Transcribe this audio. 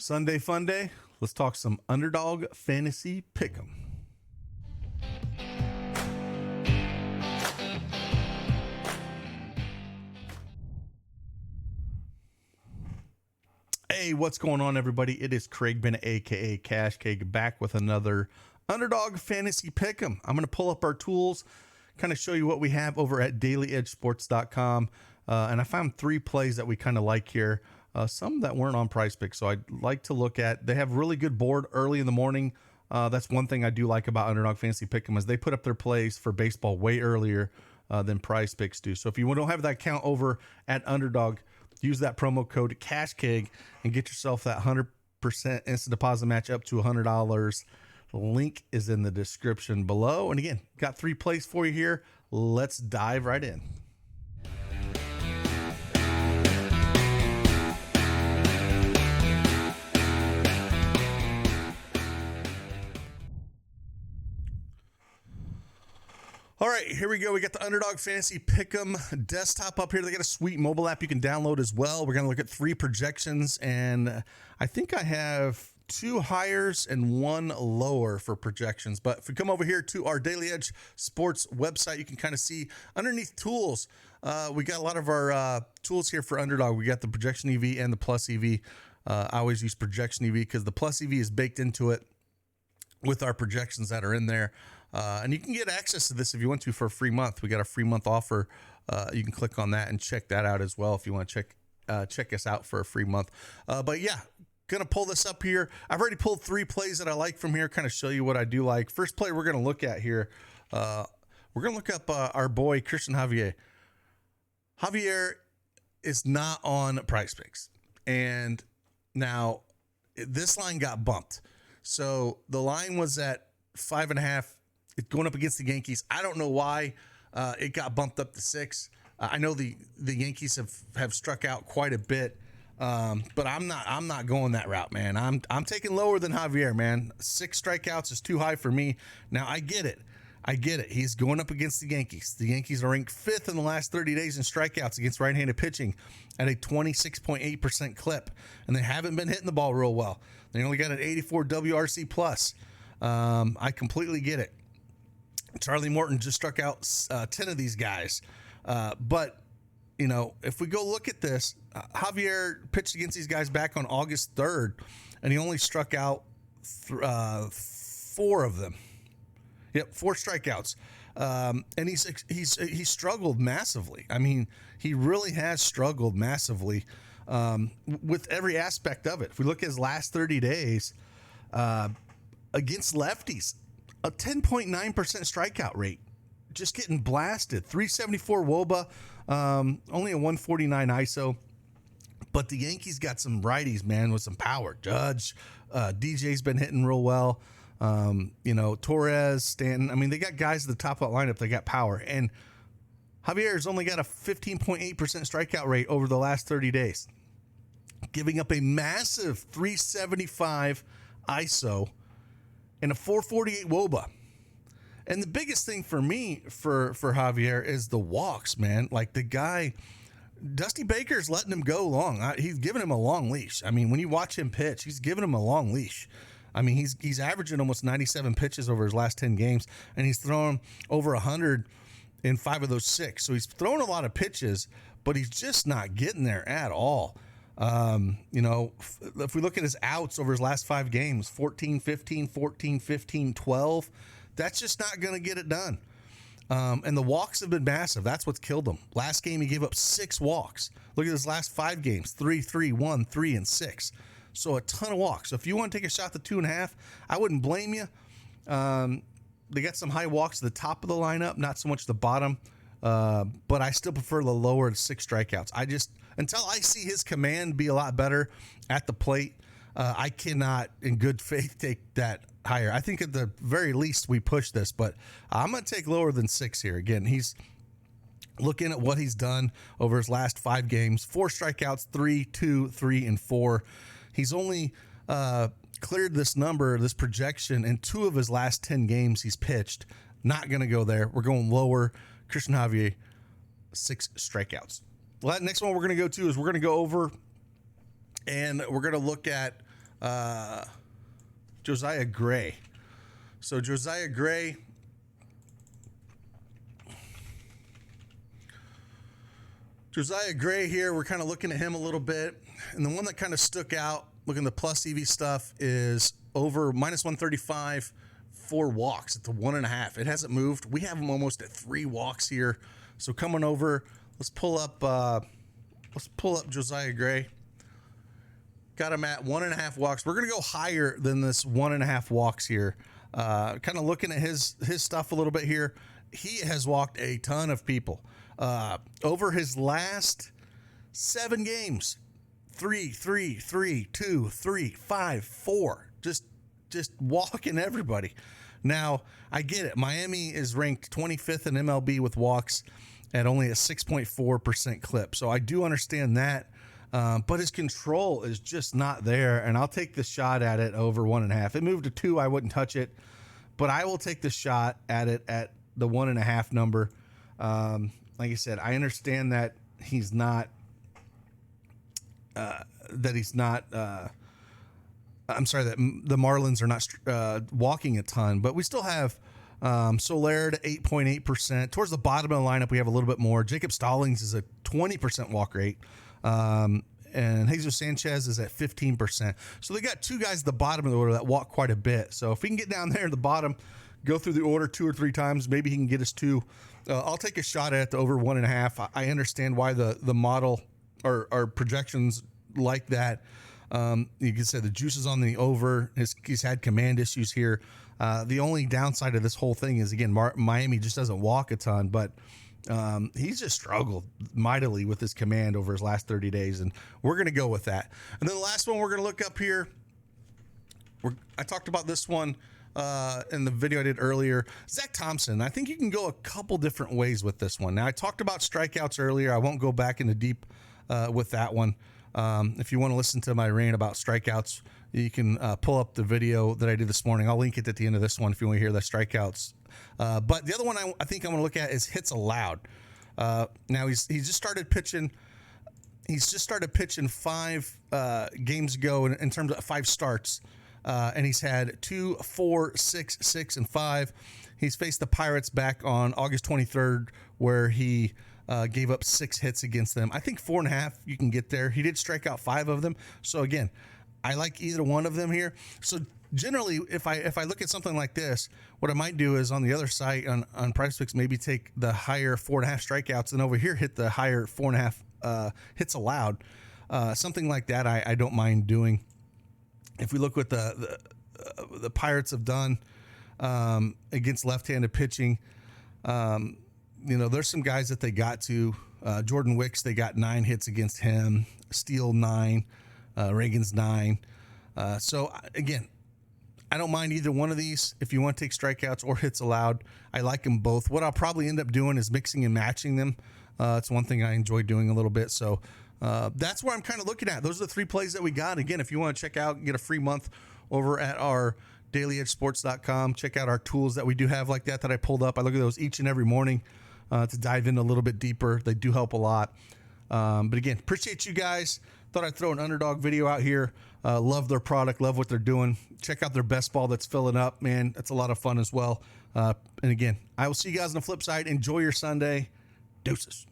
Sunday fun day. Let's talk some Underdog fantasy pick'em. Hey, what's going on, everybody? It is Craig Bennett, aka Cash Cake, back with another Underdog fantasy pick'em. I'm going to pull up our tools, kind of show you what we have over at dailyedgesports.com. And I found three plays that we kind of like here. Some that weren't on PrizePicks, so I'd like to look at. They have really good board early in the morning. That's one thing I do like about Underdog Fantasy Pick'em is they put up their plays for baseball way earlier than PrizePicks do. So if you don't have that account over at Underdog, use that promo code CashKeg and get yourself that 100% instant deposit match up to $100. The link is in the description below. And again, got three plays for you here. Let's dive right in. All right, here we go. We got the Underdog Fantasy Pick'em desktop up here. They got a sweet mobile app you can download as well. We're going to look at three projections, and I think I have two highers and one lower for projections. But if we come over here to our Daily Edge Sports website, you can kind of see underneath tools. We got a lot of our tools here for Underdog. We got the projection EV and the plus EV. I always use projection EV because the plus EV is baked into it with our projections that are in there. And you can get access to this if you want to for a free month. We got a free month offer. You can click on that and check that out as well if you want to check us out for a free month. But yeah, gonna pull this up here. I've already pulled three plays that I like from here, kind of show you what I do like. First play we're gonna look at here. We're gonna look up our boy Christian Javier. Javier is not on PrizePicks, and now this line got bumped. So the line was at 5.5. It's going up against the Yankees. I don't know why it got bumped up to 6. I know the Yankees have struck out quite a bit, but I'm not going that route, man. I'm taking lower than Javier, man. 6 strikeouts is too high for me. Now I get it. He's going up against the Yankees. The Yankees are ranked 5th in the last 30 days in strikeouts against right-handed pitching at a 26.8% clip, and they haven't been hitting the ball real well. They only got an 84 WRC plus. I completely get it. Charlie Morton just struck out 10 of these guys. But, you know, if we go look at this, Javier pitched against these guys back on August 3rd, and he only struck out 4 of them. Yep, 4 strikeouts. And he's struggled massively. I mean, he really has struggled massively with every aspect of it. If we look at his last 30 days against lefties, a 10.9% strikeout rate, just getting blasted. 374 WOBA, only a 149 ISO. But the Yankees got some righties, man, with some power. Judge, DJ's been hitting real well. You know, Torres, Stanton. I mean, they got guys at the top of that lineup. They got power. And Javier's only got a 15.8% strikeout rate over the last 30 days, giving up a massive 375 ISO and a 448 WOBA. And the biggest thing for me for Javier is the walks, man. Like the guy, Dusty Baker's letting him go long. He's giving him a long leash. I mean, when you watch him pitch, he's giving him a long leash. I mean, he's averaging almost 97 pitches over his last 10 games, and he's thrown over 100 in 5 of those 6. So he's thrown a lot of pitches, but he's just not getting there at all. You know, if we look at his outs over his last 5 games, 14, 15, 14, 15, 12, that's just not going to get it done. And the walks have been massive. That's what's killed him. Last game, he gave up 6 walks. Look at his last 5 games, 3, 3, 1, 3, and 6. So a ton of walks. So if you want to take a shot to 2.5, I wouldn't blame you. They got some high walks at the top of the lineup, not so much the bottom. But I still prefer the lower 6 strikeouts. Until I see his command be a lot better at the plate, I cannot, in good faith, take that higher. I think at the very least we push this, but I'm going to take lower than 6 here. Again, he's looking at what he's done over his last 5 games: 4 strikeouts, 3, 2, 3, and 4. He's only cleared this number, this projection, in 2 of his last 10 games he's pitched. Not going to go there. We're going lower. Christian Javier, 6 strikeouts. Well, that next one we're going to go to is we're going to go over and we're going to look at Josiah Gray. So Josiah Gray, here, we're kind of looking at him a little bit. And the one that kind of stuck out, looking at the plus EV stuff, is over -135 for walks at the 1.5. It hasn't moved. We have him almost at 3 walks here. So coming over, let's pull up Josiah Gray. Got him at 1.5 walks. We're going to go higher than this 1.5 walks here. Kind of looking at his stuff a little bit here. He has walked a ton of people. Over his last 7 games, 3, 3, 3, 2, 3, 5, 4. Just walking everybody. Now, I get it. Miami is ranked 25th in MLB with walks at only a 6.4% clip. So I do understand that. But his control is just not there, and I'll take the shot at it over 1.5. It moved to 2, I wouldn't touch it, but I will take the shot at it at the 1.5 number. Like I said, I understand that he's not. I'm sorry that the Marlins are not walking a ton, but we still have Soler at 8.8%. Towards the bottom of the lineup, we have a little bit more. Jacob Stallings is a 20% walk rate. And Jesus Sanchez is at 15%. So they got 2 guys at the bottom of the order that walk quite a bit. So if we can get down there at the bottom, go through the order 2 or 3 times, maybe he can get us 2. I'll take a shot at the over 1.5. I understand why the model or projections like that. You can say the juice is on the over. He's had command issues here. The only downside of this whole thing is, again, Miami just doesn't walk a ton, but he's just struggled mightily with his command over his last 30 days, and we're going to go with that. And then the last one we're going to look up here, I talked about this one in the video I did earlier. Zach Thompson. I think you can go a couple different ways with this one. Now, I talked about strikeouts earlier. I won't go back into deep with that one. If you want to listen to my rant about strikeouts, you can pull up the video that I did this morning. I'll link it at the end of this one if you want to hear the strikeouts. But the other one I think I'm going to look at is hits allowed. Now he's just started pitching. He's just started pitching 5 games ago in terms of 5 starts, and he's had 2, 4, 6, 6, and 5. He's faced the Pirates back on August 23rd, where he gave up 6 hits against them. I think 4.5 you can get there. He did strike out 5 of them. So again, I like either one of them here. So generally, if I look at something like this, what I might do is on the other site on PrizePicks, maybe take the higher 4.5 strikeouts and over here hit the higher 4.5 hits allowed. Something like that I don't mind doing. If we look what the Pirates have done against left-handed pitching, there's some guys that they got to. Jordan Wicks, they got 9 hits against him. Steele 9, Reagan's 9. So again, I don't mind either one of these. If you want to take strikeouts or hits allowed, I like them both. What I'll probably end up doing is mixing and matching them. It's one thing I enjoy doing a little bit. So that's where I'm kind of looking at. Those are the 3 plays that we got. Again, if you want to check out and get a free month over at our dailyedgesports.com, check out our tools that we do have like that I pulled up. I look at those each and every morning to dive in a little bit deeper. They do help a lot. But again, appreciate you guys. Thought I'd throw an Underdog video out here. Love their product. Love what they're doing. Check out their best ball that's filling up, man. That's a lot of fun as well. And again, I will see you guys on the flip side. Enjoy your Sunday. Deuces.